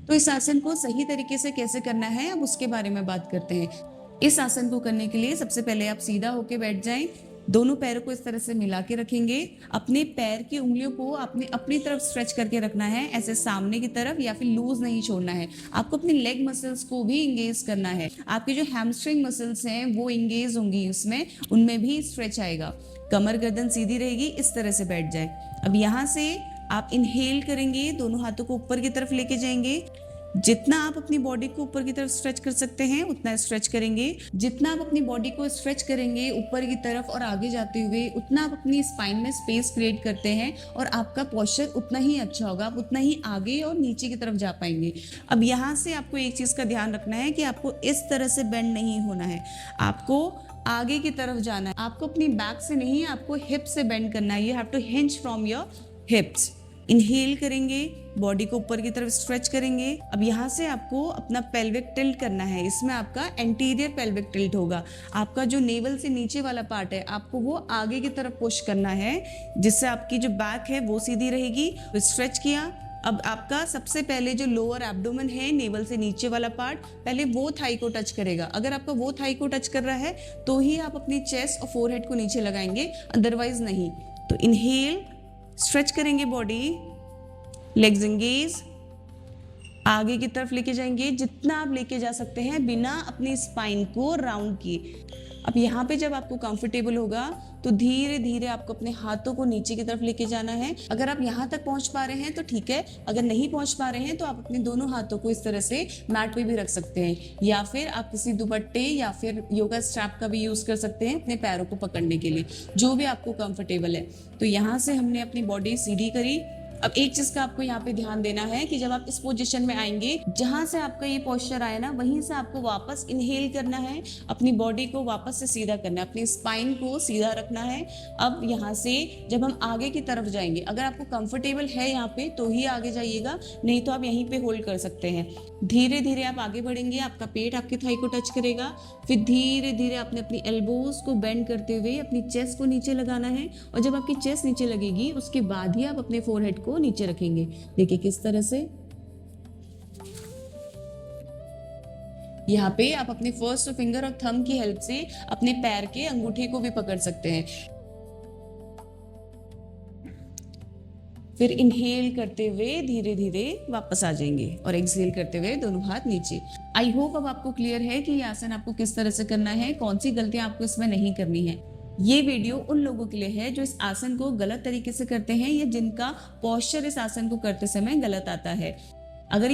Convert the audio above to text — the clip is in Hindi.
तो इस आसन को सही तरीके से कैसे करना है, अब उसके बारे में बात करते हैं। इस आसन को करने के लिए सबसे पहले आप सीधा होके बैठ जाएं। दोनों पैरों को इस तरह से मिला के रखेंगे। अपने पैर की उंगलियों को आपने अपनी तरफ स्ट्रेच करके रखना है, ऐसे सामने की तरफ, या फिर लूज नहीं छोड़ना है। आपको अपनी लेग मसल्स को भी इंगेज करना है। आपके जो हैमस्ट्रिंग मसल्स हैं वो इंगेज होंगी उसमें, उनमें भी स्ट्रेच आएगा। कमर गर्दन सीधी रहेगी, इस तरह से बैठ जाए। अब यहाँ से आप इनहेल करेंगे, दोनों हाथों को ऊपर की तरफ लेके जाएंगे। जितना आप अपनी बॉडी को ऊपर की तरफ स्ट्रेच कर सकते हैं उतना स्ट्रेच करेंगे। जितना आप अपनी बॉडी को स्ट्रेच करेंगे ऊपर की तरफ और आगे जाते हुए, उतना आप अपनी स्पाइन में स्पेस क्रिएट करते हैं और आपका पोस्चर उतना ही अच्छा होगा, आप उतना ही आगे और नीचे की तरफ जा पाएंगे। अब यहाँ से आपको एक चीज़ का ध्यान रखना है कि आपको इस तरह से बेंड नहीं होना है, आपको आगे की तरफ जाना है। आपको अपनी बैक से नहीं, आपको हिप से बेंड करना है। You have to hinge from your hips. Inhale करेंगे, बॉडी को ऊपर की तरफ स्ट्रेच करेंगे। अब यहाँ से आपको अपना पेल्विक टिल्ट करना है। इसमें आपका एंटीरियर पेल्विक टिल्ट होगा। आपका जो नेवल से नीचे वाला पार्ट है, आपको वो आगे की तरफ पुश करना है, जिससे आपकी जो बैक है वो सीधी रहेगी। तो स्ट्रेच किया। अब आपका सबसे पहले जो लोअर एब्डोमेन है, नेवल से नीचे वाला पार्ट, पहले वो थाई को टच करेगा। अगर आपका वो थाई को टच कर रहा है तो ही आप अपनी चेस्ट और फोरहेड को नीचे लगाएंगे, अदरवाइज नहीं। तो इनहेल, स्ट्रेच करेंगे बॉडी, लेग्स एंगेज, आगे की तरफ लेके जाएंगे जितना आप लेके जा सकते हैं बिना अपनी स्पाइन को राउंड किए। अब यहाँ पे जब आपको कंफर्टेबल होगा तो धीरे धीरे आपको अपने हाथों को नीचे की तरफ लेके जाना है। अगर आप यहाँ तक पहुँच पा रहे हैं तो ठीक है, अगर नहीं पहुँच पा रहे हैं तो आप अपने दोनों हाथों को इस तरह से मैट पे भी रख सकते हैं, या फिर आप किसी दुपट्टे या फिर योगा स्ट्रैप का भी यूज़ कर सकते हैं अपने पैरों को पकड़ने के लिए, जो भी आपको कंफर्टेबल है। तो यहाँ से हमने अपनी बॉडी सीधी करी। अब एक चीज का आपको यहाँ पे ध्यान देना है कि जब आप इस पोजीशन में आएंगे, जहां से आपका ये पोस्चर आया ना, वहीं से आपको वापस इनहेल करना है, अपनी बॉडी को वापस से सीधा करना है, अपनी स्पाइन को सीधा रखना है। अब यहाँ से जब हम आगे की तरफ जाएंगे, अगर आपको कंफर्टेबल है यहाँ पे तो ही आगे जाइएगा, नहीं तो आप यहीं पे होल्ड कर सकते हैं। धीरे धीरे आप आगे बढ़ेंगे, आपका पेट आपके थाई को टच करेगा। फिर धीरे धीरे आपने अपनी एल्बोज को बेंड करते हुए अपनी चेस्ट को नीचे लगाना है, और जब आपकी चेस्ट नीचे लगेगी उसके बाद ही आप अपने फोरहेड को नीचे रखेंगे। देखिए किस तरह से। यहाँ पे आप अपने फर्स्ट फिंगर और थंब की हेल्प से अपने पैर के अंगूठे को भी पकड़ सकते हैं। फिर इनहेल करते हुए धीरे धीरे वापस आ जाएंगे और एक्सहेल करते हुए दोनों हाथ नीचे। आई होप अब आपको क्लियर है कि ये आसन आपको किस तरह से करना है, कौन सी गलतियां आपको इसमें नहीं करनी है। ये वीडियो उन लोगों के लिए है जो इस आसन को गलत तरीके से करते हैं या जिनका पोस्चर इस आसन को करते समय गलत आता है। अगर